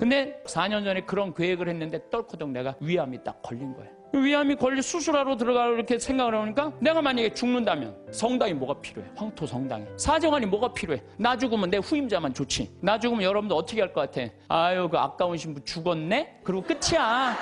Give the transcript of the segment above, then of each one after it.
근데 4년 전에 그런 계획을 했는데 떨커덕 내가 위암이 딱 걸린 거예요. 위암이 걸려 수술하러 들어가고 이렇게 생각을 하니까 내가 만약에 죽는다면 성당이 뭐가 필요해? 황토 성당이. 사정환이 뭐가 필요해? 나 죽으면 내 후임자만 좋지. 나 죽으면 여러분들 어떻게 할 것 같아? 아유 그 아까운 신부 죽었네? 그리고 끝이야.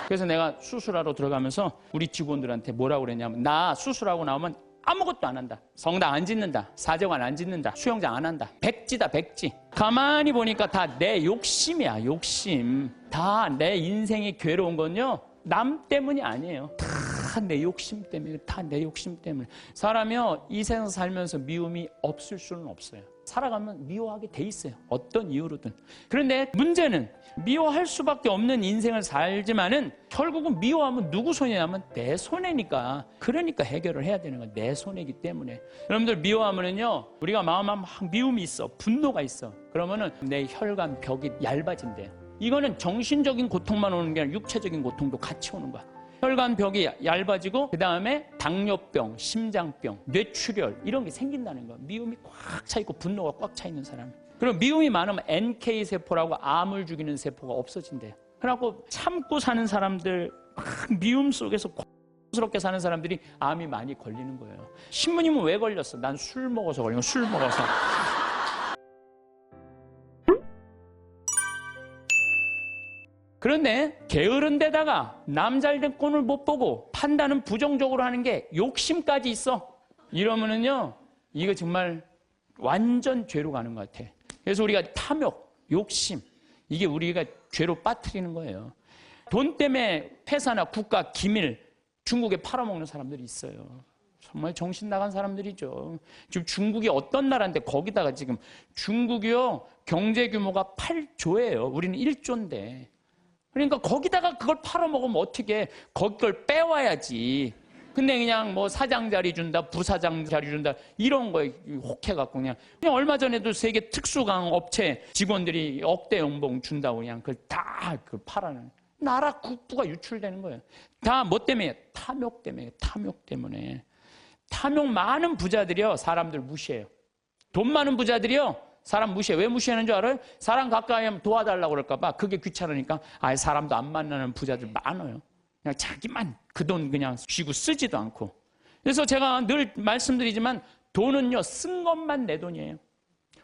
그래서 내가 수술하러 들어가면서 우리 직원들한테 뭐라고 그랬냐면 나 수술하고 나오면 아무것도 안 한다. 성당 안 짓는다. 사정환 안 짓는다. 수영장 안 한다. 백지다 백지. 가만히 보니까 다 내 욕심이야. 욕심. 다 내 인생이 괴로운 건요 남 때문이 아니에요. 다 내 욕심 때문에. 다 내 욕심 때문에. 사람이요 이 세상 살면서 미움이 없을 수는 없어요. 살아가면 미워하게 돼 있어요. 어떤 이유로든. 그런데 문제는 미워할 수밖에 없는 인생을 살지만은 결국은 미워하면 누구 손해냐면 내 손해니까. 그러니까 해결을 해야 되는 거야. 내 손해이기 때문에. 여러분들 미워하면은요 우리가 마음에 막 미움이 있어. 분노가 있어. 그러면은 내 혈관 벽이 얇아진대요. 이거는 정신적인 고통만 오는 게 아니라 육체적인 고통도 같이 오는 거야. 혈관 벽이 얇아지고 그 다음에 당뇨병, 심장병, 뇌출혈 이런 게 생긴다는 거야. 미움이 꽉 차 있고 분노가 꽉 차 있는 사람. 그리고 미움이 많으면 NK세포라고 암을 죽이는 세포가 없어진대요. 그래갖고 참고 사는 사람들, 미움 속에서 고통스럽게 사는 사람들이 암이 많이 걸리는 거예요. 신부님은 왜 걸렸어? 난 술 먹어서 걸린 거야. 술 먹어서. 그런데 게으른 데다가 남잘된 꼴을 못 보고 판단은 부정적으로 하는 게 욕심까지 있어. 이러면은요 이거 정말 완전 죄로 가는 것 같아. 그래서 우리가 탐욕, 욕심 이게 우리가 죄로 빠뜨리는 거예요. 돈 때문에 회사나 국가 기밀 중국에 팔아먹는 사람들이 있어요. 정말 정신 나간 사람들이죠. 지금 중국이 어떤 나라인데 거기다가 지금 중국이요 경제 규모가 8조예요. 우리는 1조인데. 그러니까 거기다가 그걸 팔아먹으면 어떻게 거기 걸 빼와야지. 근데 그냥 뭐 사장 자리 준다, 부사장 자리 준다 이런 거에 혹해갖고 그냥 얼마 전에도 세계 특수강 업체 직원들이 억대 연봉 준다고 그냥 그걸 다 그 팔아는 나라 국부가 유출되는 거예요. 다 뭐 때문에? 탐욕 때문에. 탐욕 때문에. 탐욕 많은 부자들이요 사람들 무시해요. 돈 많은 부자들이요 사람 무시해. 왜 무시하는 줄 알아요? 사람 가까이 하면 도와달라고 그럴까 봐. 그게 귀찮으니까 아예 사람도 안 만나는 부자들 많아요. 그냥 자기만 그 돈 그냥 쥐고 쓰지도 않고. 그래서 제가 늘 말씀드리지만 돈은요 쓴 것만 내 돈이에요.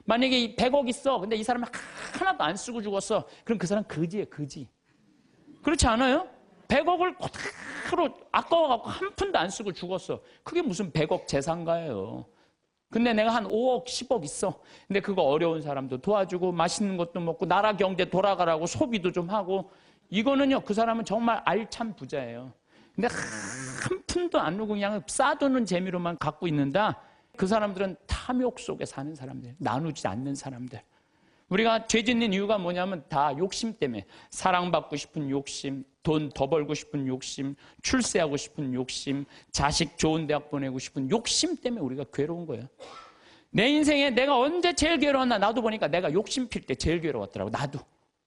만약에 100억 있어. 근데 이 사람은 하나도 안 쓰고 죽었어. 그럼 그 사람 거지예요. 거지. 그렇지 않아요? 100억을 그대로 아까워갖고 한 푼도 안 쓰고 죽었어. 그게 무슨 100억 재산가예요. 근데 내가 한 5억, 10억 있어. 근데 그거 어려운 사람도 도와주고 맛있는 것도 먹고 나라 경제 돌아가라고 소비도 좀 하고 이거는요 그 사람은 정말 알찬 부자예요. 근데 한 푼도 안 누고 그냥 싸두는 재미로만 갖고 있는다. 그 사람들은 탐욕 속에 사는 사람들, 나누지 않는 사람들. 우리가 죄 짓는 이유가 뭐냐면 다 욕심 때문에. 사랑받고 싶은 욕심, 돈 더 벌고 싶은 욕심, 출세하고 싶은 욕심, 자식 좋은 대학 보내고 싶은 욕심 때문에 우리가 괴로운 거예요. 내 인생에 내가 언제 제일 괴로웠나 나도 보니까 내가 욕심 필 때 제일 괴로웠더라고. 나도.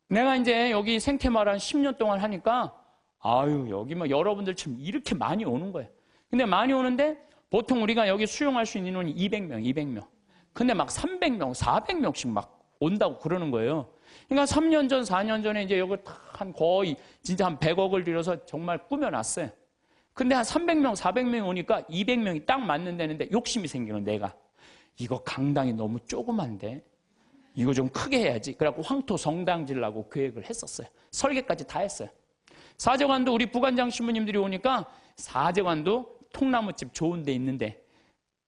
내가 이제 여기 생태마을 한 10년 동안 하니까 아유 여기 뭐 여러분들처럼 이렇게 많이 오는 거예요. 근데 많이 오는데 보통 우리가 여기 수용할 수 있는 인원이 200명. 근데 막 300명, 400명씩 막 온다고 그러는 거예요. 그러니까 3년 전, 4년 전에 이제 여기 한 거의 진짜 한 100억을 들여서 정말 꾸며놨어요. 근데 한 300명, 400명이 오니까 200명이 딱 맞는다는데 욕심이 생기는 내가. 이거 강당이 너무 조그만데 이거 좀 크게 해야지. 그래갖고 황토 성당 지으려고 계획을 했었어요. 설계까지 다 했어요. 사제관도 우리 부관장 신부님들이 오니까 사제관도 통나무집 좋은 데 있는데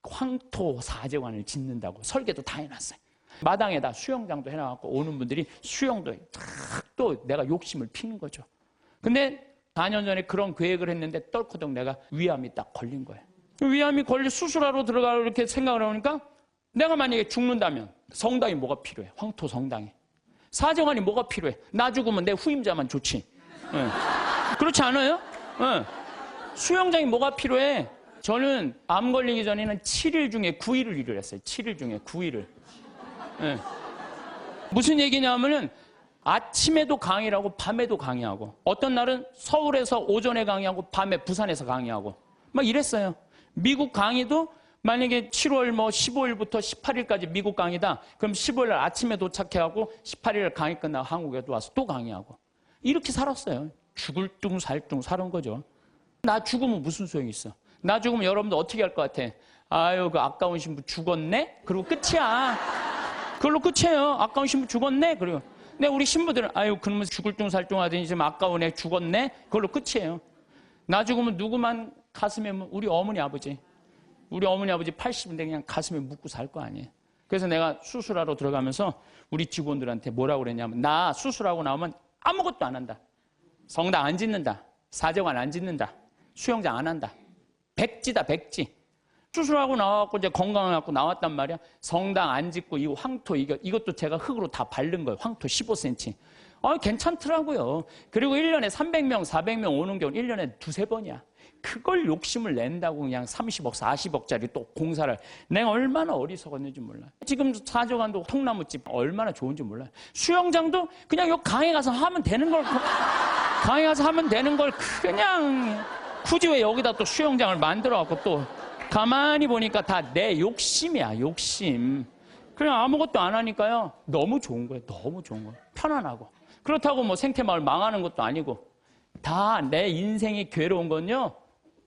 황토 사제관을 짓는다고 설계도 다 해놨어요. 마당에다 수영장도 해놔갖고 오는 분들이 수영도 또 내가 욕심을 피는 거죠. 근데 4년 전에 그런 계획을 했는데 떨커덕 내가 위암이 딱 걸린 거예요. 위암이 걸려 수술하러 들어가고 이렇게 생각을 하니까 내가 만약에 죽는다면 성당이 뭐가 필요해? 황토 성당이. 사정환이 뭐가 필요해? 나 죽으면 내 후임자만 좋지. 네. 그렇지 않아요? 네. 수영장이 뭐가 필요해? 저는 암 걸리기 전에는 7일 중에 9일을 일을 했어요. 7일 중에 9일을. 네. 무슨 얘기냐면은 아침에도 강의하고 밤에도 강의하고 어떤 날은 서울에서 오전에 강의하고 밤에 부산에서 강의하고 막 이랬어요. 미국 강의도 만약에 7월 15일부터 18일까지 미국 강의다. 그럼 15일 날 아침에 도착해가고 18일 강의 끝나고 한국에 또 와서 또 강의하고. 이렇게 살았어요. 죽을 둥 살 둥 살은 거죠. 나 죽으면 무슨 소용이 있어? 나 죽으면 여러분들 어떻게 할 것 같아? 아유, 그 아까운 신부 죽었네? 그리고 끝이야. 그걸로 끝이에요. 아까운 신부 죽었네? 그리고. 근데 우리 신부들은 아유, 그러면 죽을 둥 살 둥 하더니 지금 아까운 애 죽었네? 그걸로 끝이에요. 나 죽으면 누구만 가슴에, 우리 어머니 아버지. 우리 어머니 아버지 80인데 그냥 가슴에 묻고 살 거 아니에요. 그래서 내가 수술하러 들어가면서 우리 직원들한테 뭐라고 그랬냐면 나 수술하고 나오면 아무것도 안 한다. 성당 안 짓는다. 사정관 안 짓는다. 수영장 안 한다. 백지다, 백지. 수술하고 나와갖고 이제 건강해갖고 나왔단 말이야. 성당 안 짓고 이 황토 이것도 제가 흙으로 다 바른 거예요. 황토 15cm. 괜찮더라고요. 그리고 1년에 300명, 400명 오는 경우는 1년에 두세 번이야. 그걸 욕심을 낸다고 그냥 30억, 40억짜리 또 공사를. 내가 얼마나 어리석었는지 몰라. 지금 사정관도 통나무집 얼마나 좋은지 몰라. 수영장도 그냥 여기 강에 가서 하면 되는 걸, 강에 가서 하면 되는 걸 그냥 굳이 왜 여기다 또 수영장을 만들어갖고 또 가만히 보니까 다 내 욕심이야, 욕심. 그냥 아무것도 안 하니까요. 너무 좋은 거예요, 너무 좋은 거예요. 편안하고. 그렇다고 뭐 생태마을 망하는 것도 아니고 다 내 인생이 괴로운 건요.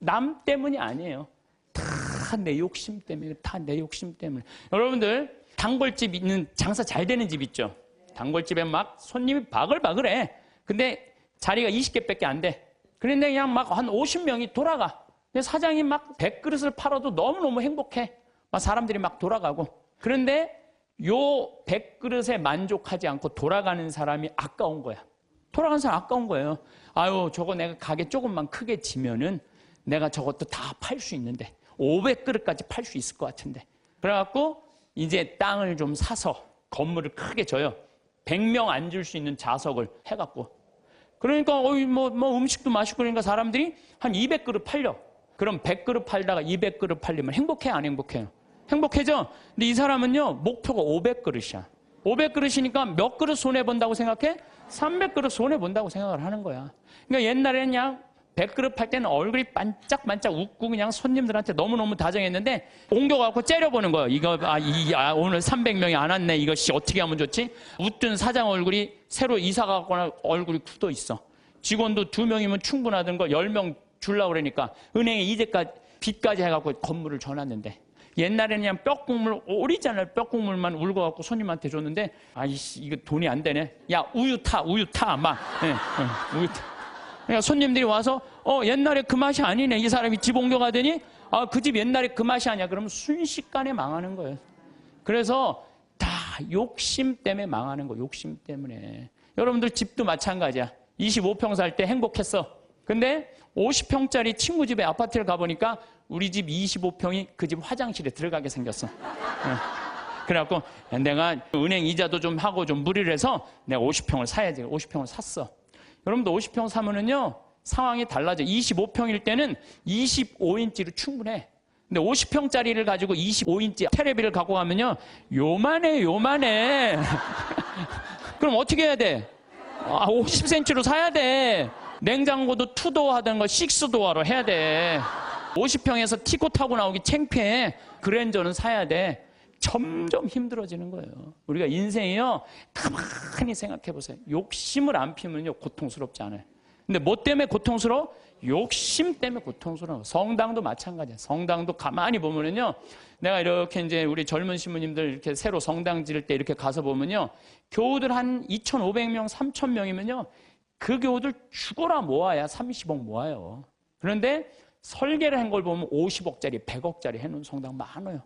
남 때문이 아니에요. 다 내 욕심 때문에, 다 내 욕심 때문에. 여러분들 단골집 있는 장사 잘 되는 집 있죠? 단골집에 막 손님이 바글바글해. 근데 자리가 20개밖에 안 돼. 그런데 그냥 막 한 50명이 돌아가. 근데 사장이 막 100그릇을 팔아도 너무너무 행복해. 막 사람들이 막 돌아가고. 그런데 요 100그릇에 만족하지 않고 돌아가는 사람이 아까운 거야. 돌아가는 사람 아까운 거예요. 아유, 저거 내가 가게 조금만 크게 지면은 내가 저것도 다 팔 수 있는데 500그릇까지 팔 수 있을 것 같은데. 그래갖고 이제 땅을 좀 사서 건물을 크게 져요. 100명 앉을 수 있는 좌석을 해갖고. 그러니까 뭐 음식도 맛있고 그러니까 사람들이 한 200그릇 팔려. 그럼 100그릇 팔다가 200그릇 팔리면 행복해, 안 행복해요? 행복해져. 근데 이 사람은요, 목표가 500그릇이야. 500그릇이니까 몇 그릇 손해본다고 생각해? 300그릇 손해본다고 생각을 하는 거야. 그러니까 옛날에는 그냥 100그릇 팔 때는 얼굴이 반짝반짝 웃고 그냥 손님들한테 너무너무 다정했는데 옮겨갖고 째려보는 거예요. 이거, 오늘 300명이 안 왔네. 이것이 어떻게 하면 좋지? 웃던 사장 얼굴이 새로 이사가거나 얼굴이 굳어 있어. 직원도 2명이면 충분하던 거 10명 주려고 그러니까 은행에 이제까지 빚까지 해갖고 건물을 줘놨는데 옛날에는 그냥 뼈국물, 오리지널 뼈국물만 울고갖고 손님한테 줬는데 아이씨 이거 돈이 안 되네. 야 우유 타 막. 우유 타. 그러니까 손님들이 와서 옛날에 그 맛이 아니네. 이 사람이 집 옮겨가더니 그 집 옛날에 그 맛이 아니야. 그러면 순식간에 망하는 거예요. 그래서 다 욕심 때문에 망하는 거. 욕심 때문에. 여러분들 집도 마찬가지야. 25평 살 때 행복했어. 근데 50평짜리 친구 집에 아파트를 가보니까 우리 집 25평이 그 집 화장실에 들어가게 생겼어. 그래갖고 내가 은행 이자도 좀 하고 좀 무리를 해서 내가 50평을 사야지. 50평을 샀어. 여러분도 50평 사면은요, 상황이 달라져. 25평일 때는 25인치로 충분해. 근데 50평짜리를 가지고 25인치 테레비를 갖고 가면요, 요만해. 그럼 어떻게 해야 돼? 50cm로 사야 돼. 냉장고도 2도어 하던 거 6도어로 해야 돼. 50평에서 티코 타고 나오기 창피해. 그랜저는 사야 돼. 점점 힘들어지는 거예요. 우리가 인생이요, 가만히 생각해 보세요. 욕심을 안 피면요, 고통스럽지 않아요. 근데 뭐 때문에 고통스러워? 욕심 때문에 고통스러워. 성당도 마찬가지야. 성당도 가만히 보면은요, 내가 이렇게 이제 우리 젊은 신부님들 이렇게 새로 성당 지을 때 이렇게 가서 보면요, 교우들 한 2,500명, 3,000명이면요, 그 교우들 죽어라 모아야 30억 모아요. 그런데 설계를 한 걸 보면 50억짜리, 100억짜리 해놓은 성당 많아요.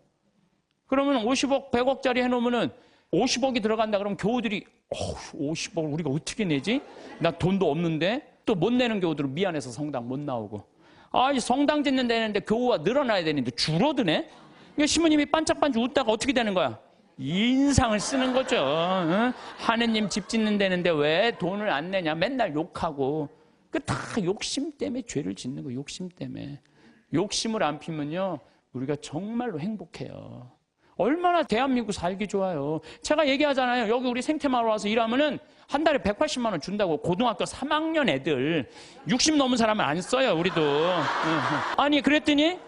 그러면 50억, 100억짜리 해놓으면은 50억이 들어간다 그러면 교우들이 50억 우리가 어떻게 내지? 나 돈도 없는데? 또 못 내는 교우들은 미안해서 성당 못 나오고. 이 성당 짓는 데는데 교우가 늘어나야 되는데 줄어드네? 그러니까 신부님이 반짝반짝 웃다가 어떻게 되는 거야? 인상을 쓰는 거죠. 하느님 집 짓는 데는데 왜 돈을 안 내냐? 맨날 욕하고. 그 다 욕심 때문에 죄를 짓는 거예요. 욕심 때문에. 욕심을 안 피면요, 우리가 정말로 행복해요. 얼마나 대한민국 살기 좋아요. 제가 얘기하잖아요. 여기 우리 생태마을 와서 일하면은 한 달에 180만 원 준다고. 고등학교 3학년 애들 60 넘은 사람은 안 써요. 우리도. 아니 그랬더니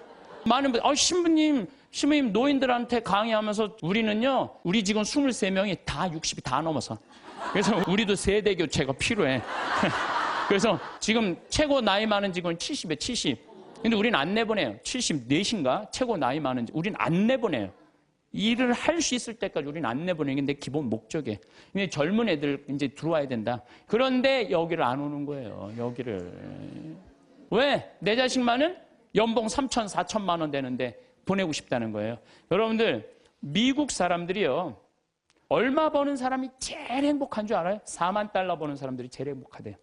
많은 분들 신부님 신부님 노인들한테 강의하면서 우리는요, 우리 직원 23명이 다 60이 다 넘어서. 그래서 우리도 세대 교체가 필요해. 그래서 지금 최고 나이 많은 직원은 70에 70. 근데 우리는 안 내보내요. 74인가? 최고 나이 많은 우리는 안 내보내요. 일을 할 수 있을 때까지 우리는 안 내보내는 게 내 기본 목적이에요. 근데 젊은 애들 이제 들어와야 된다. 그런데 여기를 안 오는 거예요. 여기를. 왜? 내 자식만은 연봉 3천, 4천만 원 되는데 보내고 싶다는 거예요. 여러분들, 미국 사람들이요. 얼마 버는 사람이 제일 행복한 줄 알아요? 4만 달러 버는 사람들이 제일 행복하대요.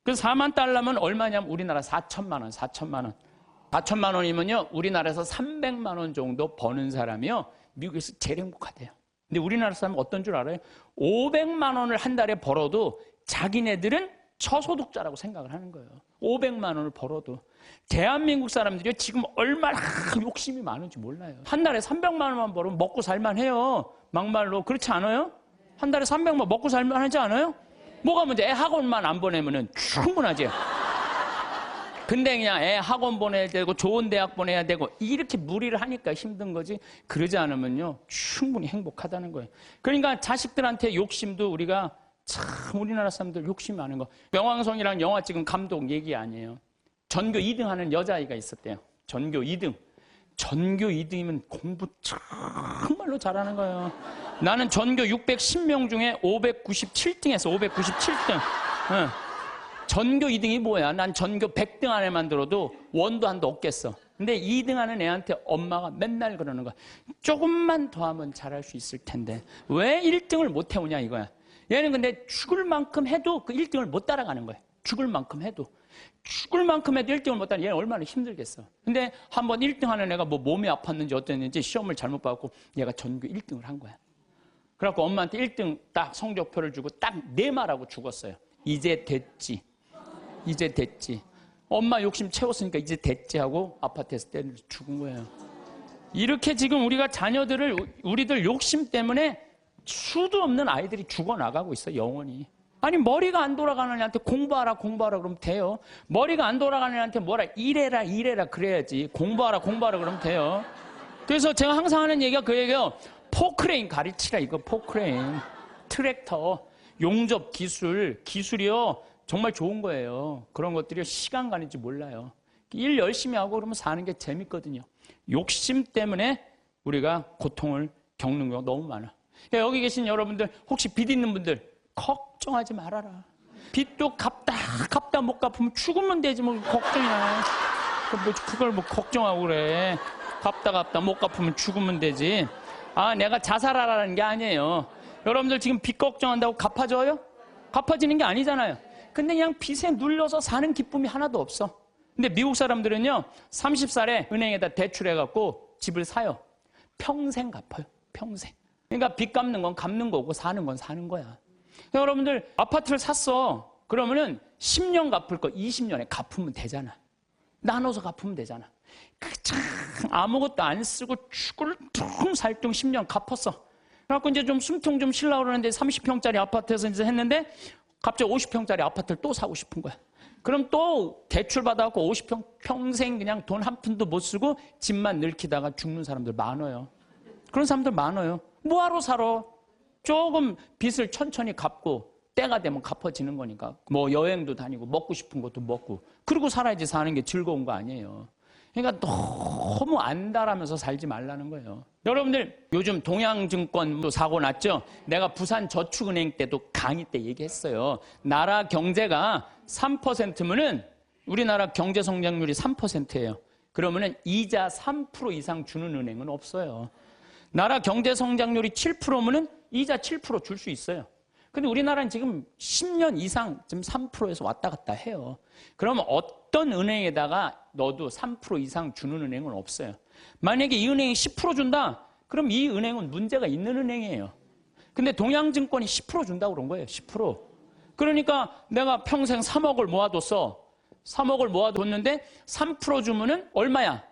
그 4만 달러면 얼마냐면 우리나라 4천만 원, 4천만 원. 4천만 원이면요, 우리나라에서 300만 원 정도 버는 사람이요, 미국에서 제일 행복하대요. 근데 우리나라 사람은 어떤 줄 알아요? 500만 원을 한 달에 벌어도 자기네들은 저소득자라고 생각을 하는 거예요. 500만 원을 벌어도. 대한민국 사람들이 지금 얼마나 욕심이 많은지 몰라요. 한 달에 300만 원만 벌으면 먹고 살만 해요. 막말로. 그렇지 않아요? 한 달에 300만 먹고 살만 하지 않아요? 뭐가 문제? 애 학원만 안 보내면 충분하지. 근데 그냥 애 학원 보내야 되고 좋은 대학 보내야 되고 이렇게 무리를 하니까 힘든 거지, 그러지 않으면요 충분히 행복하다는 거예요. 그러니까 자식들한테 욕심도 우리가 참, 우리나라 사람들 욕심이 많은 거. 명왕성이랑 영화 찍은 감독 얘기 아니에요. 전교 2등 하는 여자아이가 있었대요. 전교 2등. 전교 2등이면 공부 정말로 잘하는 거예요. 나는 전교 610명 중에 597등 했어. 597등. 응. 전교 2등이 뭐야? 난 전교 100등 안에만 들어도 원도 한도 없겠어. 근데 2등 하는 애한테 엄마가 맨날 그러는 거야. 조금만 더 하면 잘할 수 있을 텐데 왜 1등을 못 해오냐 이거야. 얘는 근데 죽을 만큼 해도 그 1등을 못 따라가는 거야. 죽을 만큼 해도 1등을 못 따라. 얘는 얼마나 힘들겠어. 근데 한번 1등 하는 애가 뭐 몸이 아팠는지 어땠는지 시험을 잘못 봐갖고 얘가 전교 1등을 한 거야. 그래갖고 엄마한테 1등 딱 성적표를 주고 딱 네 말하고 죽었어요. 이제 됐지. 이제 됐지. 엄마 욕심 채웠으니까 이제 됐지 하고 아파트에서 때려서 죽은 거예요. 이렇게 지금 우리가 자녀들을, 우리들 욕심 때문에 수도 없는 아이들이 죽어나가고 있어, 영원히. 아니, 머리가 안 돌아가는 애한테 공부하라 그러면 돼요. 머리가 안 돌아가는 애한테 뭐라, 이래라 그래야지. 공부하라 그러면 돼요. 그래서 제가 항상 하는 얘기가 그 얘기예요. 포크레인 가르치라, 이거 포크레인. 트랙터, 용접 기술이요. 정말 좋은 거예요. 그런 것들이 시간 가는지 몰라요. 일 열심히 하고 그러면 사는 게 재밌거든요. 욕심 때문에 우리가 고통을 겪는 경우가 너무 많아. 여기 계신 여러분들, 혹시 빚 있는 분들 걱정하지 말아라. 빚도 갚다 못 갚으면 죽으면 되지 뭐 걱정이야. 그걸 뭐 걱정하고 그래. 갚다 못 갚으면 죽으면 되지. 아, 내가 자살하라는 게 아니에요. 여러분들 지금 빚 걱정한다고 갚아줘요? 갚아지는 게 아니잖아요. 근데 그냥 빚에 눌려서 사는 기쁨이 하나도 없어. 근데 미국 사람들은요, 30살에 은행에다 대출해갖고 집을 사요. 평생 갚아요. 평생. 그러니까 빚 갚는 건 갚는 거고 사는 건 사는 거야. 여러분들 아파트를 샀어. 그러면은 10년 갚을 거 20년에 갚으면 되잖아. 나눠서 갚으면 되잖아. 참 아무것도 안 쓰고 죽을 둥살둥 10년 갚았어. 그래갖고 이제 좀 숨통 좀 쉬려고 그러는데 30평짜리 아파트에서 이제 했는데 갑자기 50평짜리 아파트를 또 사고 싶은 거야. 그럼 또 대출 받아갖고 50평 평생 그냥 돈 한 푼도 못 쓰고 집만 늙히다가 죽는 사람들 많아요. 그런 사람들 많아요. 뭐하러 살아? 조금 빚을 천천히 갚고 때가 되면 갚아지는 거니까. 뭐 여행도 다니고 먹고 싶은 것도 먹고 그러고 살아야지 사는 게 즐거운 거 아니에요. 그러니까 너무 안달하면서 살지 말라는 거예요. 여러분들 요즘 동양증권도 사고 났죠? 내가 부산저축은행 때도 강의 때 얘기했어요. 나라 경제가 3%면은 우리나라 경제 성장률이 3%예요. 그러면은 이자 3% 이상 주는 은행은 없어요. 나라 경제 성장률이 7%면은 이자 7% 줄 수 있어요. 근데 우리나라는 지금 10년 이상 지금 3%에서 왔다 갔다 해요. 그러면 어떤 은행에다가 넣어도 3% 이상 주는 은행은 없어요. 만약에 이 은행이 10% 준다? 그럼 이 은행은 문제가 있는 은행이에요. 근데 동양증권이 10% 준다고 그런 거예요. 10%. 그러니까 내가 평생 3억을 모아뒀어. 3억을 모아뒀는데 3% 주면은 얼마야?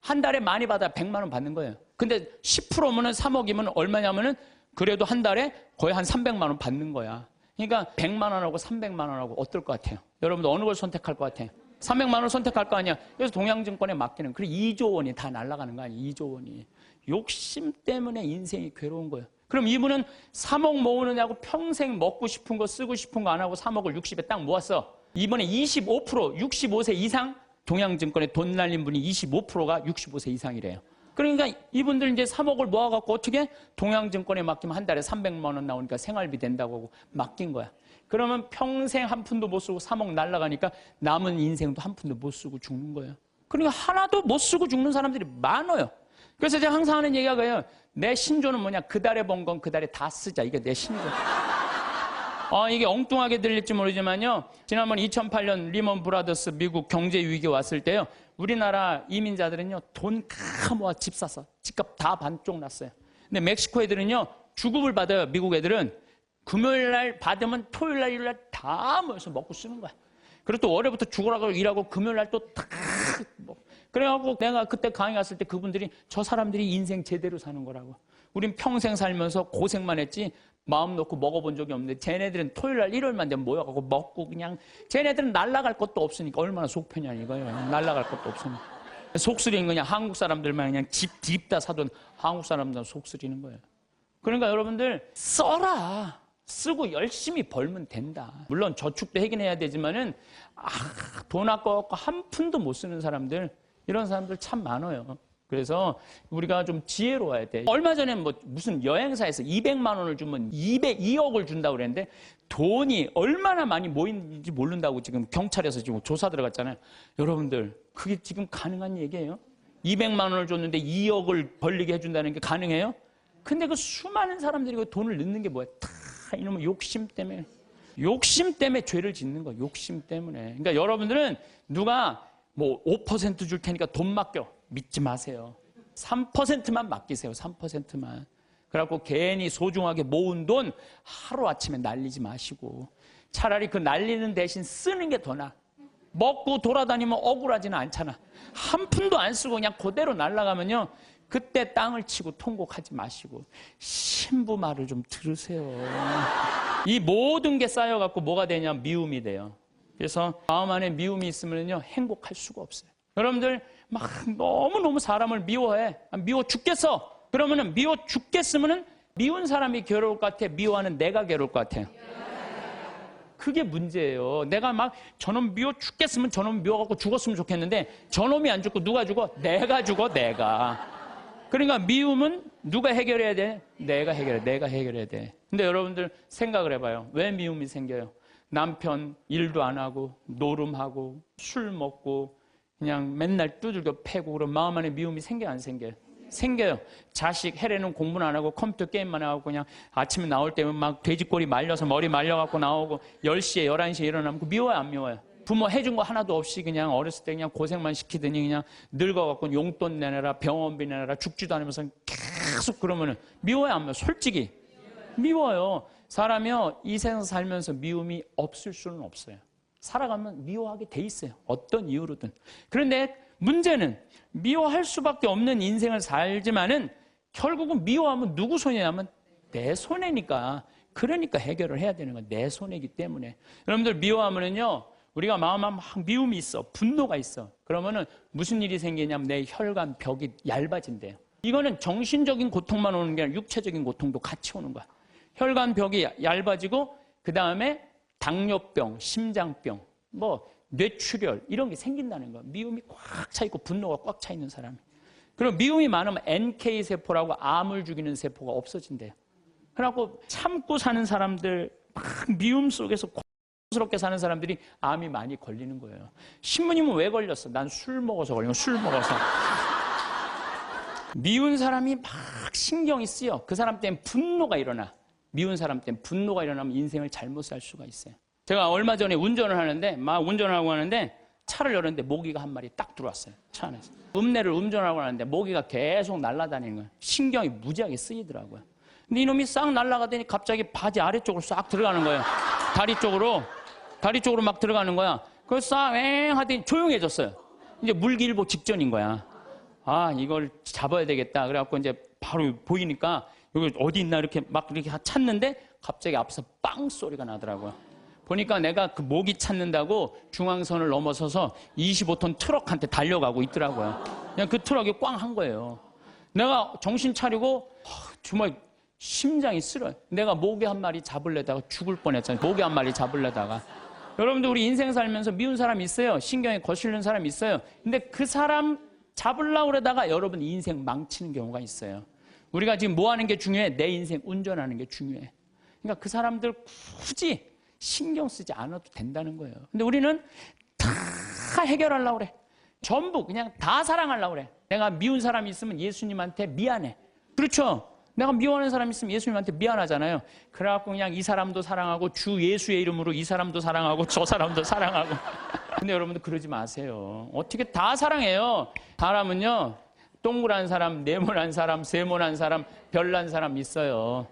한 달에 많이 받아 100만 원 받는 거예요. 근데 10%면은 3억이면 얼마냐면은 그래도 한 달에 거의 한 300만 원 받는 거야. 그러니까 100만 원하고 300만 원하고 어떨 것 같아요? 여러분들 어느 걸 선택할 것 같아요? 300만 원 선택할 거 아니야. 그래서 동양증권에 맡기는. 그래 2조 원이 다 날아가는 거 아니야. 2조 원이. 욕심 때문에 인생이 괴로운 거예요. 그럼 이분은 3억 모으느냐고 평생 먹고 싶은 거 쓰고 싶은 거 안 하고 3억을 60에 딱 모았어. 이번에 25%, 65세 이상 동양증권에 돈 날린 분이 25%가 65세 이상이래요. 그러니까 이분들 이제 3억을 모아갖고 어떻게 동양증권에 맡기면 한 달에 300만 원 나오니까 생활비 된다고 하고 맡긴 거야. 그러면 평생 한 푼도 못 쓰고 3억 날라가니까 남은 인생도 한 푼도 못 쓰고 죽는 거예요. 그러니까 하나도 못 쓰고 죽는 사람들이 많아요. 그래서 제가 항상 하는 얘기가 그래요. 내 신조는 뭐냐? 그 달에 번 건 그 달에 다 쓰자. 이게 내 신조. 이게 엉뚱하게 들릴지 모르지만요. 지난번 2008년 리먼 브라더스 미국 경제 위기 왔을 때요. 우리나라 이민자들은요. 돈 다 모아 집 샀어. 집값 다 반쪽 났어요. 근데 멕시코 애들은요. 주급을 받아요. 미국 애들은. 금요일 날 받으면 토요일 날, 일요일 날 다 모여서 먹고 쓰는 거야. 그리고 또 월요일부터 죽으라고 일하고 금요일 날 또 다 그래갖고 내가 그때 강의 갔을 때 그분들이 저 사람들이 인생 제대로 사는 거라고. 우린 평생 살면서 고생만 했지 마음 놓고 먹어본 적이 없는데 쟤네들은 토요일 날 일요일만 되면 모여갖고 먹고 그냥 쟤네들은 날라갈 것도 없으니까 얼마나 속 편냐 이거예요. 날라갈 것도 없으니까. 속쓰리는 그냥 한국 사람들만 그냥 집 다 사돈 한국 사람들 속쓰리는 거예요. 그러니까 여러분들 써라. 쓰고 열심히 벌면 된다. 물론 저축도 하긴 해야 되지만은 돈 아까워갖고 한 푼도 못 쓰는 사람들 이런 사람들 참 많아요. 그래서 우리가 좀 지혜로워야 돼. 얼마 전에 뭐 무슨 여행사에서 200만 원을 주면 2억을 준다고 그랬는데 돈이 얼마나 많이 모이는지 모른다고 지금 경찰에서 지금 조사 들어갔잖아요. 여러분들 그게 지금 가능한 얘기예요? 200만 원을 줬는데 2억을 벌리게 해준다는 게 가능해요? 근데 그 수많은 사람들이 그 돈을 넣는 게 뭐야? 다 이놈의 욕심 때문에 죄를 짓는 거야. 욕심 때문에. 그러니까 여러분들은 누가 뭐 5% 줄 테니까 돈 맡겨. 믿지 마세요. 3%만 맡기세요. 3%만. 그래갖고 괜히 소중하게 모은 돈 하루아침에 날리지 마시고 차라리 그 날리는 대신 쓰는 게 더 나아. 먹고 돌아다니면 억울하지는 않잖아. 한 푼도 안 쓰고 그냥 그대로 날아가면요. 그때 땅을 치고 통곡하지 마시고 신부 말을 좀 들으세요. 이 모든 게 쌓여갖고 뭐가 되냐? 미움이 돼요. 그래서 마음 안에 미움이 있으면요 행복할 수가 없어요. 여러분들 막 너무너무 사람을 미워해. 미워 죽겠어. 그러면은 미워 죽겠으면은 미운 사람이 괴로울 것 같아? 미워하는 내가 괴로울 것 같아요? 그게 문제예요. 내가 막 저놈 미워 죽겠으면 저놈 미워갖고 죽었으면 좋겠는데 저놈이 안 죽고 누가 죽어? 내가 죽어, 내가. 그러니까 미움은 누가 해결해야 돼? 내가 해결해야 돼. 근데 여러분들 생각을 해봐요. 왜 미움이 생겨요? 남편 일도 안 하고 노름하고 술 먹고 그냥 맨날 두들겨 패고 그럼 마음 안에 미움이 생겨요, 안 생겨요? 생겨요. 자식 해례는 공부는 안 하고 컴퓨터 게임만 하고 그냥 아침에 나올 때면 막 돼지꼬리 말려서 머리 말려갖고 나오고 10시에 11시에 일어나면 미워요, 안 미워요? 부모 해준 거 하나도 없이 그냥 어렸을 때 그냥 고생만 시키더니 그냥 늙어갖고 용돈 내놔라, 병원비 내놔라, 죽지도 않으면서 계속 그러면은 미워요, 안 미워요? 솔직히 미워요. 사람이요, 이 세상 살면서 미움이 없을 수는 없어요. 살아가면 미워하게 돼 있어요. 어떤 이유로든. 그런데 문제는 미워할 수밖에 없는 인생을 살지만은 결국은 미워하면 누구 손해냐면 내 손해니까. 그러니까 해결을 해야 되는 건 내 손해이기 때문에. 여러분들 미워하면은요, 우리가 마음에 막 미움이 있어. 분노가 있어. 그러면은 무슨 일이 생기냐면 내 혈관 벽이 얇아진대요. 이거는 정신적인 고통만 오는 게 아니라 육체적인 고통도 같이 오는 거야. 혈관 벽이 얇아지고 그 다음에 당뇨병, 심장병, 뭐 뇌출혈 이런 게 생긴다는 거야. 미움이 꽉 차 있고 분노가 꽉 차 있는 사람이. 그리고 미움이 많으면 NK 세포라고 암을 죽이는 세포가 없어진대요. 그래갖고 참고 사는 사람들, 막 미움 속에서 고통스럽게 사는 사람들이 암이 많이 걸리는 거예요. 신부님은 왜 걸렸어? 난 술 먹어서 걸린 거야. 술 먹어서. 미운 사람이 막 신경이 쓰여. 그 사람 때문에 분노가 일어나. 미운 사람 때문에 분노가 일어나면 인생을 잘못 살 수가 있어요. 제가 얼마 전에 운전을 하는데 막 운전을 하고 하는데 차를 열었는데 모기가 한 마리 딱 들어왔어요. 차 안에서. 읍내를 운전하고 하는데 모기가 계속 날아다니는 거예요. 신경이 무지하게 쓰이더라고요. 근데 이놈이 싹 날아가더니 갑자기 바지 아래쪽으로 싹 들어가는 거예요. 다리 쪽으로 막 들어가는 거야. 그래서 싹 하더니 조용해졌어요. 이제 물기일보 직전인 거야. 아, 이걸 잡아야 되겠다. 그래갖고 이제 바로 보이니까 여기 어디 있나 이렇게 막 이렇게 찾는데 갑자기 앞에서 빵 소리가 나더라고요. 보니까 내가 그 모기 찾는다고 중앙선을 넘어서서 25톤 트럭한테 달려가고 있더라고요. 그냥 그 트럭이 꽝 한 거예요. 내가 정신 차리고 정말 심장이 쓰러요. 내가 모개 한 마리 잡으려다가 죽을 뻔했잖아요. 모개 한 마리 잡으려다가. 여러분들 우리 인생 살면서 미운 사람 있어요. 신경에 거슬리는 사람 있어요. 근데 그 사람 잡으려고 그러다가 여러분 인생 망치는 경우가 있어요. 우리가 지금 뭐 하는 게 중요해? 내 인생 운전하는 게 중요해. 그러니까 그 사람들 굳이 신경 쓰지 않아도 된다는 거예요. 근데 우리는 다 해결하려고 그래. 전부 그냥 다 사랑하려고 그래. 내가 미운 사람이 있으면 예수님한테 미안해. 그렇죠? 내가 미워하는 사람이 있으면 예수님한테 미안하잖아요. 그래갖고 그냥 이 사람도 사랑하고 주 예수의 이름으로 이 사람도 사랑하고 저 사람도 사랑하고. 근데 여러분들 그러지 마세요. 어떻게 다 사랑해요? 사람은요, 동그란 사람, 네모난 사람, 세모난 사람, 별난 사람 있어요.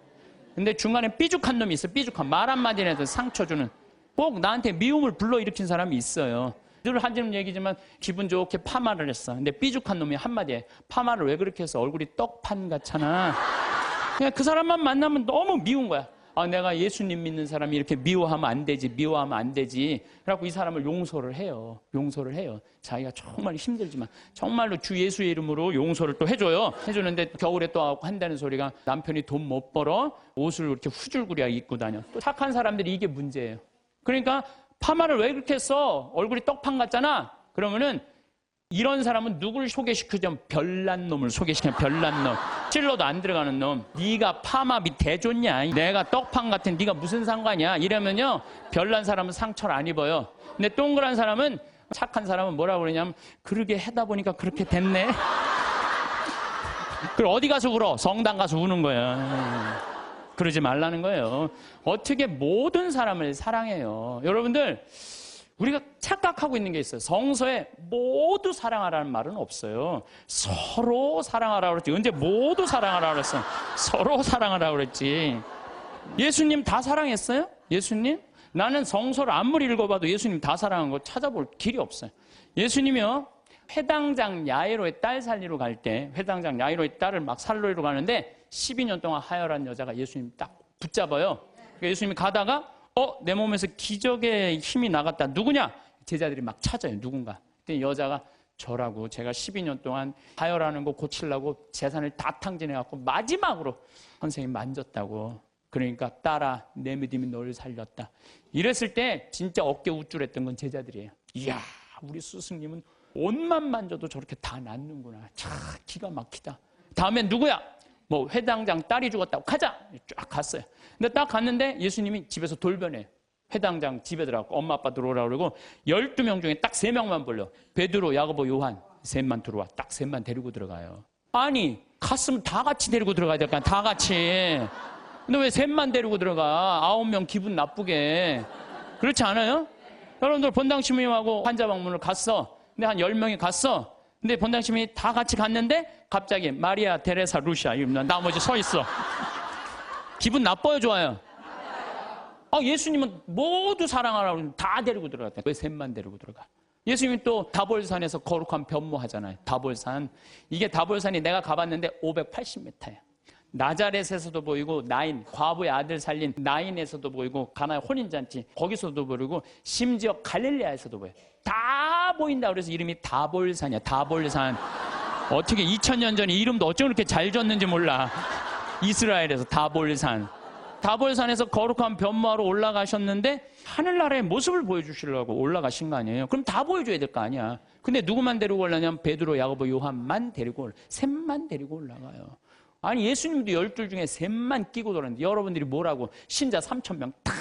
근데 중간에 삐죽한 놈이 있어요. 삐죽한. 말 한마디 해도 상처 주는. 꼭 나한테 미움을 불러일으킨 사람이 있어요. 늘 하는 얘기지만 기분 좋게 파마를 했어. 근데 삐죽한 놈이 한마디에 파마를 왜 그렇게 해서 얼굴이 떡판 같잖아. 그냥 그 사람만 만나면 너무 미운 거야. 아, 내가 예수님 믿는 사람이 이렇게 미워하면 안 되지, 미워하면 안 되지. 그래갖고 이 사람을 용서를 해요. 용서를 해요. 자기가 정말 힘들지만 정말로 주 예수의 이름으로 용서를 또 해줘요. 해주는데 겨울에 또 한다는 소리가 남편이 돈 못 벌어 옷을 이렇게 후줄구리하게 입고 다녀. 또 착한 사람들이 이게 문제예요. 그러니까 파마를 왜 그렇게 써? 얼굴이 떡판 같잖아. 그러면은 이런 사람은 누굴 소개시키자면 별난 놈을 소개시키면 별난 놈. 찔러도 안 들어가는 놈. 네가 파마 밑에 줬냐? 내가 떡판 같은 네가 무슨 상관이야? 이러면요, 별난 사람은 상처를 안 입어요. 근데 동그란 사람은, 착한 사람은 뭐라고 그러냐면 그러게 하다 보니까 그렇게 됐네. 그럼 어디 가서 울어? 성당 가서 우는 거야. 그러지 말라는 거예요. 어떻게 모든 사람을 사랑해요? 여러분들, 우리가 착각하고 있는 게 있어요. 성서에 모두 사랑하라는 말은 없어요. 서로 사랑하라고 그랬지. 언제 모두 사랑하라고 그랬어? 서로 사랑하라고 그랬지. 예수님 다 사랑했어요? 예수님? 나는 성서를 아무리 읽어봐도 예수님 다 사랑한 거 찾아볼 길이 없어요. 예수님이요, 회당장 야이로의 딸 살리러 갈 때, 회당장 야이로의 딸을 막 살리러 가는데 12년 동안 하혈한 여자가 예수님 딱 붙잡아요. 그러니까 예수님이 가다가 내 몸에서 기적의 힘이 나갔다. 누구냐? 제자들이 막 찾아요. 누군가. 근데 여자가 저라고, 제가 12년 동안 하혈하는 거 고치려고 재산을 다 탕진해갖고 마지막으로 선생님 만졌다고. 그러니까 딸아, 내 믿음이 너를 살렸다. 이랬을 때 진짜 어깨 우쭐했던 건 제자들이에요. 이야, 우리 스승님은 옷만 만져도 저렇게 다 낫는구나. 참 기가 막히다. 다음엔 누구야? 뭐 회당장 딸이 죽었다고. 가자. 쫙 갔어요. 근데 딱 갔는데 예수님이 집에서 돌변해요. 회당장 집에 들어가고 엄마 아빠 들어오라고 그러고 12명 중에 딱 3명만 불러. 베드로, 야고보, 요한 셋만 들어와. 딱 셋만 데리고 들어가요. 아니, 갔으면 다 같이 데리고 들어가야 될 거 아니야. 다 같이. 근데 왜 셋만 데리고 들어가? 9명 기분 나쁘게. 그렇지 않아요? 여러분들 본당 시민하고 환자 방문을 갔어. 근데 한 10명이 갔어. 근데 본당 시민이 다 같이 갔는데 갑자기 마리아, 테레사, 루시아 이러면 나머지 서 있어. 기분 나빠요, 좋아요? 예수님은 모두 사랑하라고 다 데리고 들어갔대. 왜 셋만 데리고 들어가? 예수님이 또 다볼산에서 거룩한 변모하잖아요. 다볼산. 이게 다볼산이 내가 가봤는데 580m예요. 나자렛에서도 보이고 나인, 과부의 아들 살린 나인에서도 보이고 가나의 혼인잔치 거기서도 보이고 심지어 갈릴레아에서도 보여요. 다 보인다. 그래서 이름이 다볼산이야. 다볼산. 어떻게 2000년 전에 이름도 어쩜 그렇게 잘 졌는지 몰라. 이스라엘에서 다볼산. 다볼산에서 거룩한 변모하러 올라가셨는데 하늘나라의 모습을 보여주시려고 올라가신 거 아니에요. 그럼 다 보여줘야 될 거 아니야. 근데 누구만 데리고 올라냐면 베드로, 야고보, 요한만 데리고 올라. 셋만 데리고 올라가요. 아니, 예수님도 12 중에 셋만 끼고 돌았는데 여러분들이 뭐라고 신자 3000명 다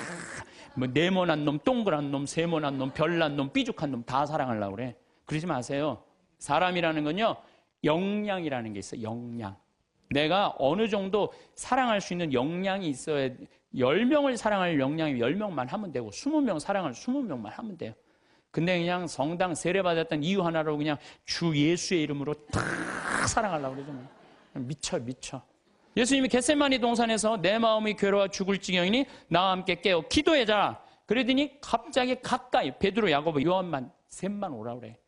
뭐 네모난 놈, 동그란 놈, 세모난 놈, 별난 놈, 삐죽한 놈 다 사랑하려고 그래. 그러지 마세요. 사람이라는 건요, 역량이라는 게 있어요. 역량. 내가 어느 정도 사랑할 수 있는 역량이 있어야 10명을 사랑할 역량이 10명만 하면 되고 20명 사랑할 20명만 하면 돼요. 근데 그냥 성당 세례받았던 이유 하나로 그냥 주 예수의 이름으로 다 사랑하려고 그러잖아요. 미쳐. 예수님이 겟세마니 동산에서 내 마음이 괴로워 죽을 지경이니 나와 함께 깨어 기도해자. 그러더니 갑자기 가까이 베드로, 야고보, 요한만 셋만 오라고 그래.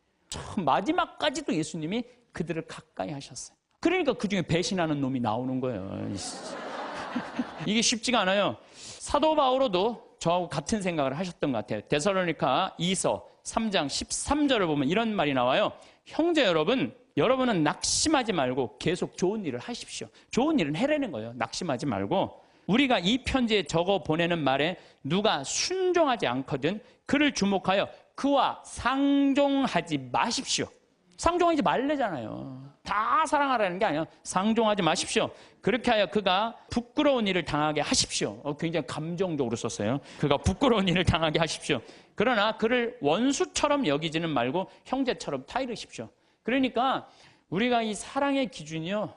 마지막까지도 예수님이 그들을 가까이 하셨어요. 그러니까 그중에 배신하는 놈이 나오는 거예요. 이게 쉽지가 않아요. 사도 바오로도 저하고 같은 생각을 하셨던 것 같아요. 데살로니가 2서 3장 13절을 보면 이런 말이 나와요. 형제 여러분, 여러분은 낙심하지 말고 계속 좋은 일을 하십시오. 좋은 일은 해내는 거예요. 낙심하지 말고. 우리가 이 편지에 적어 보내는 말에 누가 순종하지 않거든 그를 주목하여 그와 상종하지 마십시오. 상종하지 말래잖아요. 다 사랑하라는 게 아니야. 상종하지 마십시오. 그렇게 하여 그가 부끄러운 일을 당하게 하십시오. 굉장히 감정적으로 썼어요. 그가 부끄러운 일을 당하게 하십시오. 그러나 그를 원수처럼 여기지는 말고 형제처럼 타이르십시오. 그러니까 우리가 이 사랑의 기준이요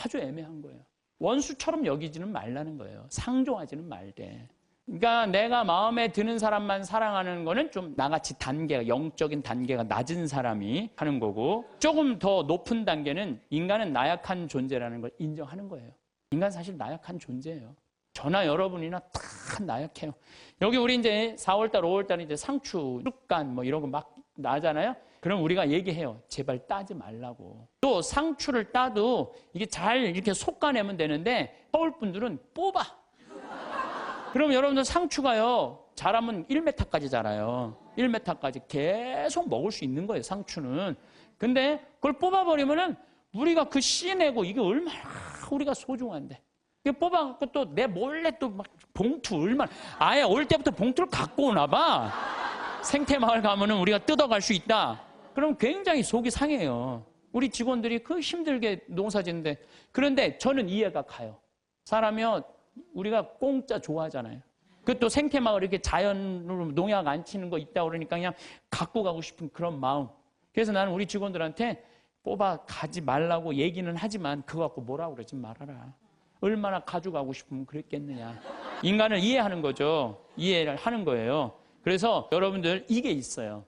아주 애매한 거예요. 원수처럼 여기지는 말라는 거예요. 상종하지는 말되. 그러니까 내가 마음에 드는 사람만 사랑하는 거는 좀 나같이 단계가, 영적인 단계가 낮은 사람이 하는 거고, 조금 더 높은 단계는 인간은 나약한 존재라는 걸 인정하는 거예요. 인간 사실 나약한 존재예요. 저나 여러분이나 다 나약해요. 여기 우리 이제 4월달, 5월달 이제 상추, 쑥간 뭐 이런 거 막 나잖아요. 그럼 우리가 얘기해요. 제발 따지 말라고. 또 상추를 따도 이게 잘 이렇게 솎아내면 되는데 서울 분들은 뽑아. 그럼 여러분들 상추가요. 자라면 1m까지 자라요. 1m까지 계속 먹을 수 있는 거예요. 상추는. 근데 그걸 뽑아버리면은 우리가 그 씨 내고 이게 얼마나 우리가 소중한데. 뽑아갖고 또 내 몰래 또 막 봉투 얼마나 아예 올 때부터 봉투를 갖고 오나 봐. 생태마을 가면은 우리가 뜯어갈 수 있다. 그럼 굉장히 속이 상해요. 우리 직원들이 그 힘들게 농사 짓는데. 그런데 저는 이해가 가요. 사람이요, 우리가 공짜 좋아하잖아요. 그것도 생태마을 이렇게 자연으로 농약 안 치는 거 있다 그러니까 그냥 갖고 가고 싶은 그런 마음. 그래서 나는 우리 직원들한테 뽑아 가지 말라고 얘기는 하지만 그거 갖고 뭐라고 그러지 말아라. 얼마나 가져가고 싶으면 그랬겠느냐. 인간을 이해하는 거죠. 이해를 하는 거예요. 그래서 여러분들 이게 있어요.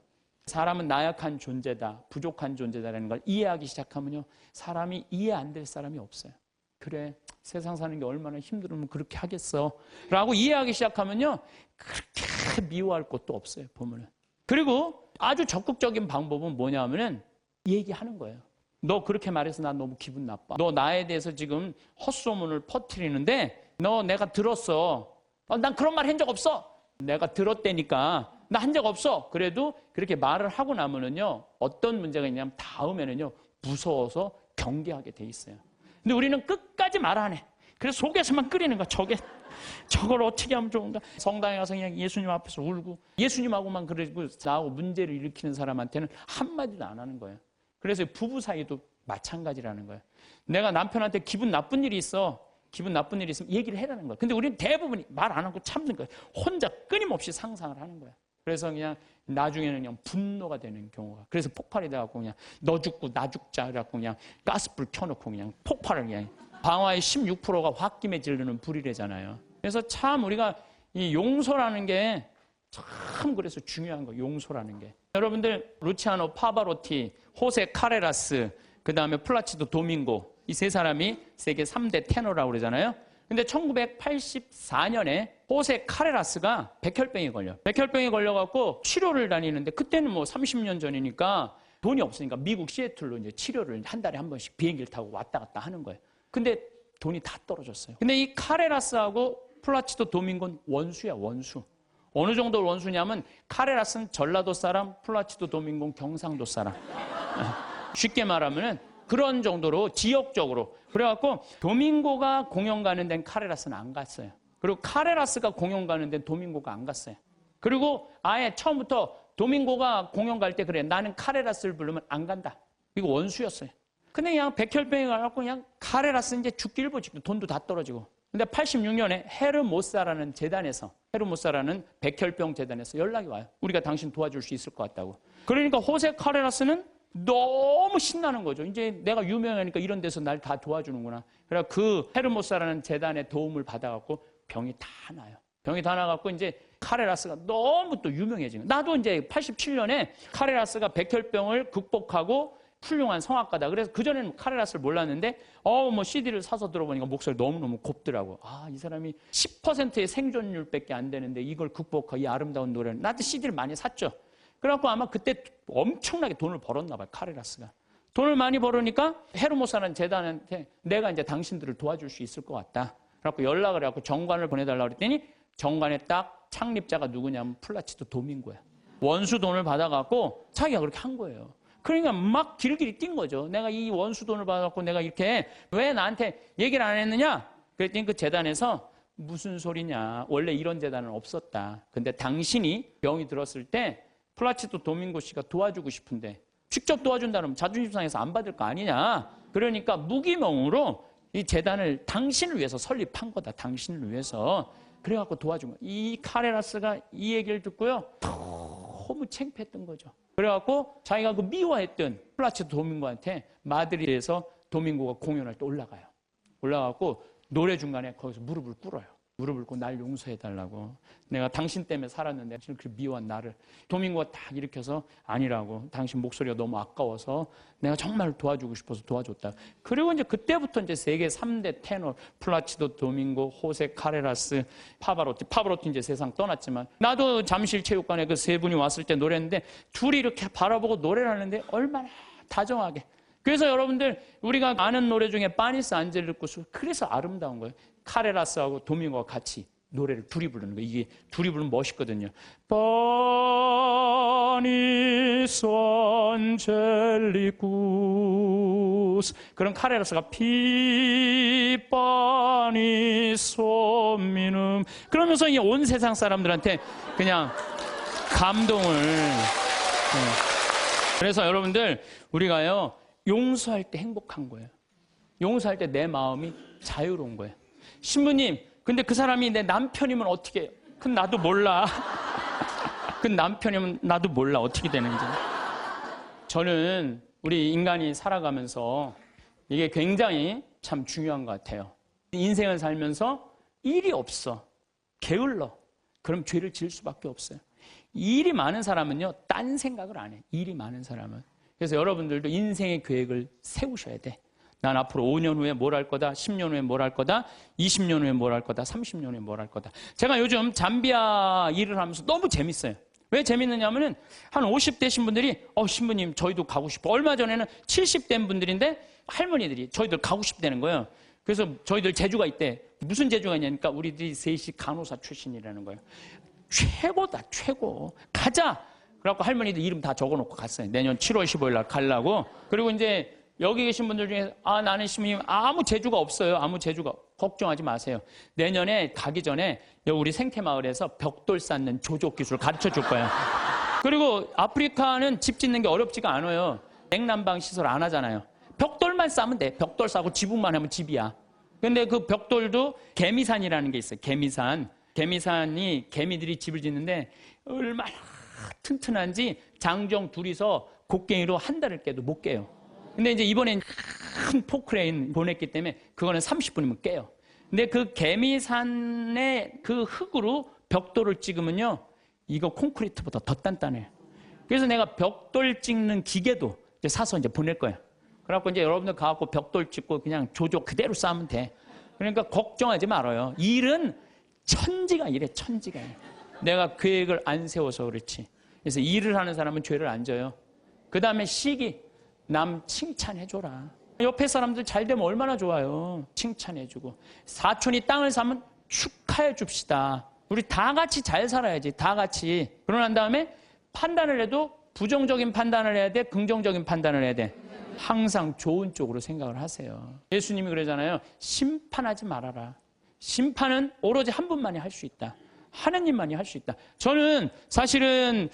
사람은 나약한 존재다, 부족한 존재다라는 걸 이해하기 시작하면요. 사람이 이해 안 될 사람이 없어요. 그래, 세상 사는 게 얼마나 힘들으면 그렇게 하겠어. 라고 이해하기 시작하면요. 그렇게 미워할 것도 없어요, 보면은. 그리고 아주 적극적인 방법은 뭐냐 하면은 얘기하는 거예요. 너 그렇게 말해서 나 너무 기분 나빠. 너 나에 대해서 지금 헛소문을 퍼뜨리는데 너 내가 들었어. 난 그런 말 한 적 없어. 내가 들었다니까. 나 한 적 없어. 그래도 그렇게 말을 하고 나면은요. 어떤 문제가 있냐면 다음에는요. 무서워서 경계하게 돼 있어요. 근데 우리는 끝까지 말 안 해. 그래서 속에서만 끓이는 거야. 저걸 어떻게 하면 좋은가? 성당에 가서 그냥 예수님 앞에서 울고 예수님하고만 그러고 나하고 문제를 일으키는 사람한테는 한마디도 안 하는 거예요. 그래서 부부 사이도 마찬가지라는 거예요. 내가 남편한테 기분 나쁜 일이 있어. 기분 나쁜 일이 있으면 얘기를 해라는 거예요. 근데 우리는 대부분이 말 안 하고 참는 거예요. 혼자 끊임없이 상상을 하는 거예요. 그래서 그냥 나중에는 그냥 분노가 되는 경우가. 그래서 폭발이 돼갖고 그냥 너 죽고 나 죽자. 그래갖고 그냥 가스불 켜놓고 그냥 폭발을 그냥. 방화의 16%가 홧김에 지르는 불이래잖아요. 그래서 참 우리가 이 용서라는 게 참 그래서 중요한 거예요. 용서라는 게. 여러분들 루치아노 파바로티, 호세 카레라스, 그 다음에 플라치도 도밍고 이 세 사람이 세계 3대 테너라고 그러잖아요. 근데 1984년에 호세 카레라스가 백혈병에 걸려. 백혈병에 걸려갖고 치료를 다니는데 그때는 뭐 30년 전이니까 돈이 없으니까 미국 시애틀로 이제 치료를 한 달에 한 번씩 비행기를 타고 왔다 갔다 하는 거예요. 근데 돈이 다 떨어졌어요. 근데 이 카레라스하고 플라치도 도밍고는 원수야, 원수. 어느 정도 원수냐면 카레라스는 전라도 사람, 플라치도 도밍고는 경상도 사람. 쉽게 말하면은 그런 정도로 지역적으로. 그래갖고 도밍고가 공연 가는 데는 카레라스는 안 갔어요. 그리고 카레라스가 공연 가는 데는 도밍고가 안 갔어요. 그리고 아예 처음부터 도밍고가 공연 갈 때 그래 나는 카레라스를 부르면 안 간다. 이거 원수였어요. 근데 그냥 백혈병에 가갖고 그냥 카레라스 이제 죽기 일보 직전 돈도 다 떨어지고. 근데 86년에 헤르모사라는 재단에서 헤르모사라는 백혈병 재단에서 연락이 와요. 우리가 당신 도와줄 수 있을 것 같다고. 그러니까 호세 카레라스는 너무 신나는 거죠. 이제 내가 유명하니까 이런 데서 날 다 도와주는구나. 그래서 그 헤르모사라는 재단의 도움을 받아갖고 병이 다 나요. 병이 다 나갖고 이제 카레라스가 너무 또 유명해진 거예요. 나도 이제 87년에 카레라스가 백혈병을 극복하고 훌륭한 성악가다. 그래서 그전에는 카레라스를 몰랐는데 뭐 CD를 사서 들어보니까 목소리 너무너무 곱더라고. 이 사람이 10%의 생존율밖에 안 되는데 이걸 극복하고 이 아름다운 노래를. 나도 CD를 많이 샀죠. 그래갖고 아마 그때 엄청나게 돈을 벌었나 봐요. 카레라스가. 돈을 많이 벌으니까 헤르모사라는 재단한테 내가 이제 당신들을 도와줄 수 있을 것 같다. 그래갖고 연락을 해갖고 정관을 보내달라고 그랬더니 정관에 딱 창립자가 누구냐면 플라치도 도밍고야. 원수 돈을 받아갖고 자기가 그렇게 한 거예요. 그러니까 막 길길이 뛴 거죠. 내가 이 원수 돈을 받아갖고 내가 이렇게 왜 나한테 얘기를 안 했느냐? 그랬더니 그 재단에서 무슨 소리냐. 원래 이런 재단은 없었다. 근데 당신이 병이 들었을 때 플라치도 도밍고 씨가 도와주고 싶은데 직접 도와준다면 자존심 상해서 안 받을 거 아니냐. 그러니까 무기명으로 이 재단을 당신을 위해서 설립한 거다. 당신을 위해서. 그래갖고 도와준 거야. 이 카레라스가 이 얘기를 듣고요. 너무 창피했던 거죠. 그래갖고 자기가 그 미워했던 플라치도 도밍고한테 마드리드에서 도밍고가 공연할 때 올라가요. 올라가고 노래 중간에 거기서 무릎을 꿇어요. 무릎을 꿇고 날 용서해달라고. 내가 당신 때문에 살았는데 그 미워한 나를. 도밍고가 딱 일으켜서 아니라고. 당신 목소리가 너무 아까워서 내가 정말 도와주고 싶어서 도와줬다. 그리고 이제 그때부터 이제 세계 3대 테너 플라치도 도밍고, 호세 카레라스, 파바로티. 파바로티 이제 세상 떠났지만 나도 잠실 체육관에 그 세 분이 왔을 때 노래했는데 둘이 이렇게 바라보고 노래를 하는데 얼마나 다정하게. 그래서 여러분들 우리가 아는 노래 중에 파니스 안젤리쿠스 그래서 아름다운 거예요. 카레라스하고 도밍고가 같이 노래를 둘이 부르는 거예요. 이게 둘이 부르면 멋있거든요. 파니스 안젤리쿠스 그런 카레라스가 파니스 미눔 그러면서 이 온 세상 사람들한테 그냥 감동을 그래서 여러분들 우리가요 용서할 때 행복한 거예요. 용서할 때 내 마음이 자유로운 거예요. 신부님, 근데 그 사람이 내 남편이면 어떻게 해요? 그건 나도 몰라. 그 남편이면 나도 몰라. 어떻게 되는지. 저는 우리 인간이 살아가면서 이게 굉장히 참 중요한 것 같아요. 인생을 살면서 일이 없어. 게을러. 그럼 죄를 지을 수밖에 없어요. 일이 많은 사람은요, 딴 생각을 안 해. 일이 많은 사람은. 그래서 여러분들도 인생의 계획을 세우셔야 돼. 난 앞으로 5년 후에 뭘 할 거다, 10년 후에 뭘 할 거다, 20년 후에 뭘 할 거다, 30년 후에 뭘 할 거다. 제가 요즘 잠비아 일을 하면서 너무 재밌어요. 왜 재밌느냐면은 한 50대신 분들이 신부님 저희도 가고 싶어. 얼마 전에는 70대인 분들인데 할머니들이 저희들 가고 싶다는 거예요. 그래서 저희들 재주가 있대. 무슨 재주가 있냐니까 우리들이 셋이 간호사 출신이라는 거예요. 최고다, 최고. 가자. 그래갖고 할머니들 이름 다 적어놓고 갔어요. 내년 7월 15일 날 가려고. 그리고 이제 여기 계신 분들 중에 나는 신부님 아무 재주가 없어요. 아무 재주가. 걱정하지 마세요. 내년에 가기 전에 우리 생태마을에서 벽돌 쌓는 조족 기술 가르쳐 줄 거예요. 그리고 아프리카는 집 짓는 게 어렵지가 않아요. 냉난방 시설 안 하잖아요. 벽돌만 쌓으면 돼. 벽돌 쌓고 지붕만 하면 집이야. 근데 그 벽돌도 개미산이라는 게 있어요. 개미산. 개미산이 개미들이 집을 짓는데 얼마나 튼튼한지 장정 둘이서 곡괭이로 한 달을 깨도 못 깨요. 근데 이제 이번엔 큰 포크레인 보냈기 때문에 그거는 30분이면 깨요. 근데 그 개미산의 그 흙으로 벽돌을 찍으면요. 이거 콘크리트보다 더 단단해요. 그래서 내가 벽돌 찍는 기계도 이제 사서 이제 보낼 거예요. 그래갖고 이제 여러분들 가갖고 벽돌 찍고 그냥 조조 그대로 쌓으면 돼. 그러니까 걱정하지 말아요. 일은 천지가 이래, 천지가. 내가 계획을 안 세워서 그렇지. 그래서 일을 하는 사람은 죄를 안 져요. 그 다음에 시기. 남 칭찬해줘라. 옆에 사람들 잘 되면 얼마나 좋아요. 칭찬해주고. 사촌이 땅을 사면 축하해 줍시다. 우리 다 같이 잘 살아야지. 다 같이. 그러고 난 다음에 판단을 해도 부정적인 판단을 해야 돼? 긍정적인 판단을 해야 돼? 항상 좋은 쪽으로 생각을 하세요. 예수님이 그러잖아요. 심판하지 말아라. 심판은 오로지 한 분만이 할 수 있다. 하나님만이 할 수 있다. 저는 사실은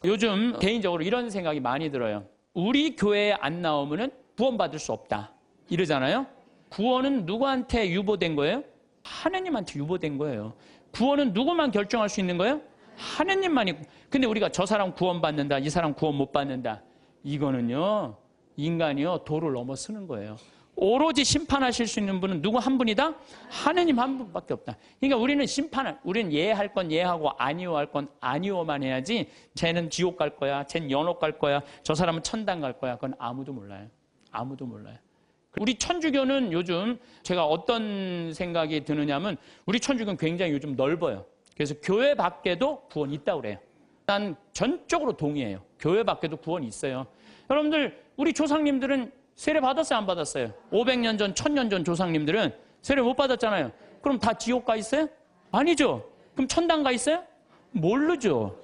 요즘 개인적으로 이런 생각이 많이 들어요. 우리 교회에 안 나오면은 구원받을 수 없다. 이러잖아요. 구원은 누구한테 유보된 거예요? 하나님한테 유보된 거예요. 구원은 누구만 결정할 수 있는 거예요? 하나님만이. 근데 우리가 저 사람 구원받는다, 이 사람 구원 못 받는다. 이거는요, 인간이요, 도를 넘어서는 거예요. 오로지 심판하실 수 있는 분은 누구 한 분이다? 하느님 한 분밖에 없다. 그러니까 우리는 우리는 예할 건 예하고 아니오할 건 아니오만 해야지 쟤는 지옥 갈 거야, 쟤는 연옥 갈 거야, 저 사람은 천당 갈 거야. 그건 아무도 몰라요. 아무도 몰라요. 우리 천주교는 요즘 제가 어떤 생각이 드느냐면 우리 천주교는 굉장히 요즘 넓어요. 그래서 교회 밖에도 구원이 있다고 그래요. 난 전적으로 동의해요. 교회 밖에도 구원이 있어요. 여러분들 우리 조상님들은 세례 받았어요? 안 받았어요? 500년 전, 1000년 전 조상님들은 세례 못 받았잖아요. 그럼 다 지옥 가 있어요? 아니죠. 그럼 천당 가 있어요? 모르죠.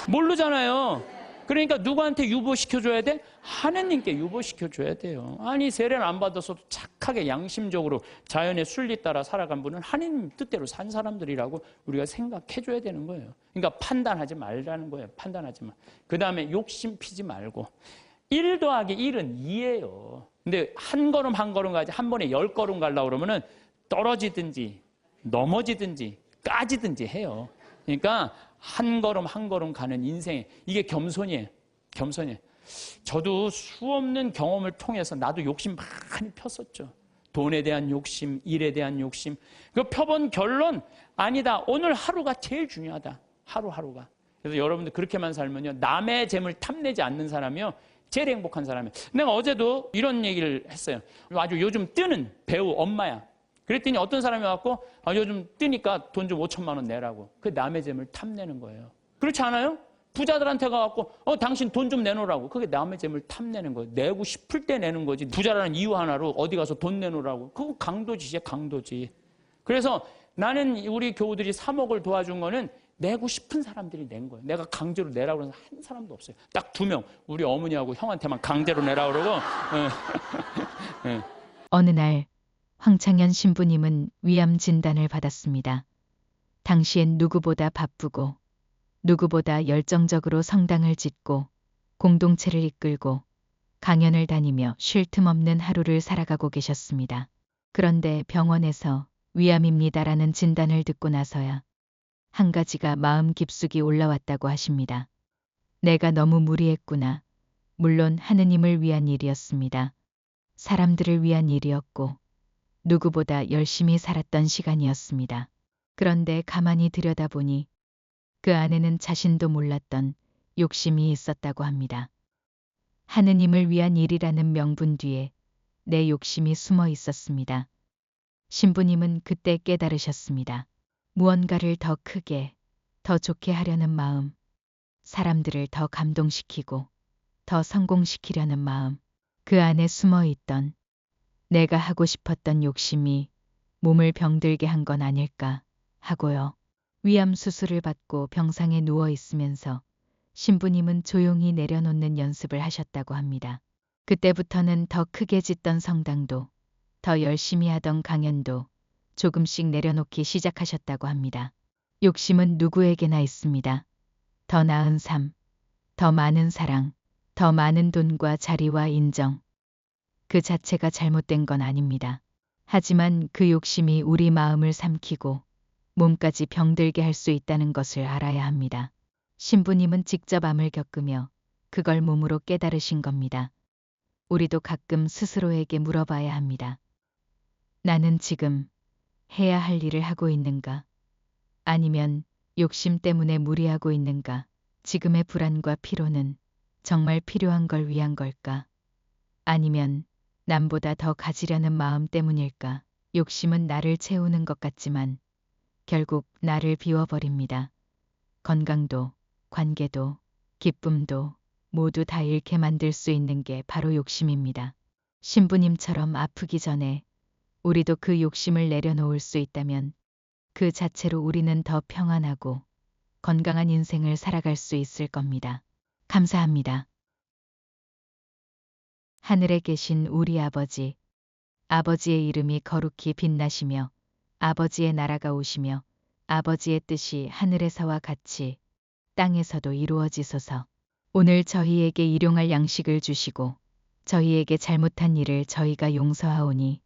모르잖아요. 그러니까 누구한테 유보시켜줘야 돼? 하느님께 유보시켜줘야 돼요. 아니 세례를 안 받아서도 착하게 양심적으로 자연의 순리 따라 살아간 분은 하느님 뜻대로 산 사람들이라고 우리가 생각해줘야 되는 거예요. 그러니까 판단하지 말라는 거예요. 판단하지 마. 그 다음에 욕심 피지 말고. 1 더하기 1은 2예요. 근데 한 걸음 한 걸음 가지 한 번에 10걸음 가려고 그러면은 떨어지든지 넘어지든지 까지든지 해요. 그러니까 한 걸음 한 걸음 가는 인생에 이게 겸손이에요. 겸손이에요. 저도 수없는 경험을 통해서 나도 욕심 많이 폈었죠. 돈에 대한 욕심, 일에 대한 욕심. 그 펴본 결론 아니다. 오늘 하루가 제일 중요하다. 하루하루가. 그래서 여러분들 그렇게만 살면요. 남의 재물 탐내지 않는 사람이요. 제일 행복한 사람이에요. 내가 어제도 이런 얘기를 했어요. 아주 요즘 뜨는 배우 엄마야. 그랬더니 어떤 사람이 와갖고 요즘 뜨니까 돈 좀 5천만 원 내라고. 그 남의 재물 탐내는 거예요. 그렇지 않아요? 부자들한테 가갖고 당신 돈 좀 내놓으라고. 그게 남의 재물 탐내는 거예요. 내고 싶을 때 내는 거지. 부자라는 이유 하나로 어디 가서 돈 내놓으라고. 그거 강도짓이야, 강도지. 그래서 나는 우리 교우들이 3억을 도와준 거는 내고 싶은 사람들이 낸 거예요. 내가 강제로 내라고 해서 한 사람도 없어요. 딱 2명. 우리 어머니하고 형한테만 강제로 내라고 그러고. 어느 날 황창현 신부님은 위암 진단을 받았습니다. 당시엔 누구보다 바쁘고 누구보다 열정적으로 성당을 짓고 공동체를 이끌고 강연을 다니며 쉴 틈 없는 하루를 살아가고 계셨습니다. 그런데 병원에서 위암입니다라는 진단을 듣고 나서야 한 가지가 마음 깊숙이 올라왔다고 하십니다. 내가 너무 무리했구나. 물론 하느님을 위한 일이었습니다. 사람들을 위한 일이었고 누구보다 열심히 살았던 시간이었습니다. 그런데 가만히 들여다보니 그 안에는 자신도 몰랐던 욕심이 있었다고 합니다. 하느님을 위한 일이라는 명분 뒤에 내 욕심이 숨어 있었습니다. 신부님은 그때 깨달으셨습니다. 무언가를 더 크게, 더 좋게 하려는 마음, 사람들을 더 감동시키고 더 성공시키려는 마음, 그 안에 숨어 있던 내가 하고 싶었던 욕심이 몸을 병들게 한 건 아닐까 하고요. 위암 수술을 받고 병상에 누워 있으면서 신부님은 조용히 내려놓는 연습을 하셨다고 합니다. 그때부터는 더 크게 짓던 성당도, 더 열심히 하던 강연도 조금씩 내려놓기 시작하셨다고 합니다. 욕심은 누구에게나 있습니다. 더 나은 삶, 더 많은 사랑, 더 많은 돈과 자리와 인정. 그 자체가 잘못된 건 아닙니다. 하지만 그 욕심이 우리 마음을 삼키고 몸까지 병들게 할 수 있다는 것을 알아야 합니다. 신부님은 직접 암을 겪으며 그걸 몸으로 깨달으신 겁니다. 우리도 가끔 스스로에게 물어봐야 합니다. 나는 지금 해야 할 일을 하고 있는가? 아니면 욕심 때문에 무리하고 있는가? 지금의 불안과 피로는 정말 필요한 걸 위한 걸까? 아니면 남보다 더 가지려는 마음 때문일까? 욕심은 나를 채우는 것 같지만 결국 나를 비워버립니다. 건강도, 관계도, 기쁨도 모두 다 잃게 만들 수 있는 게 바로 욕심입니다. 신부님처럼 아프기 전에 우리도 그 욕심을 내려놓을 수 있다면 그 자체로 우리는 더 평안하고 건강한 인생을 살아갈 수 있을 겁니다. 감사합니다. 하늘에 계신 우리 아버지, 아버지의 이름이 거룩히 빛나시며 아버지의 나라가 오시며 아버지의 뜻이 하늘에서와 같이 땅에서도 이루어지소서. 오늘 저희에게 일용할 양식을 주시고 저희에게 잘못한 일을 저희가 용서하오니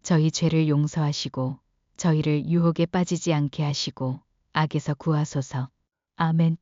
저희 죄를 용서하시고 저희를 유혹에 빠지지 않게 하시고 악에서 구하소서. 아멘.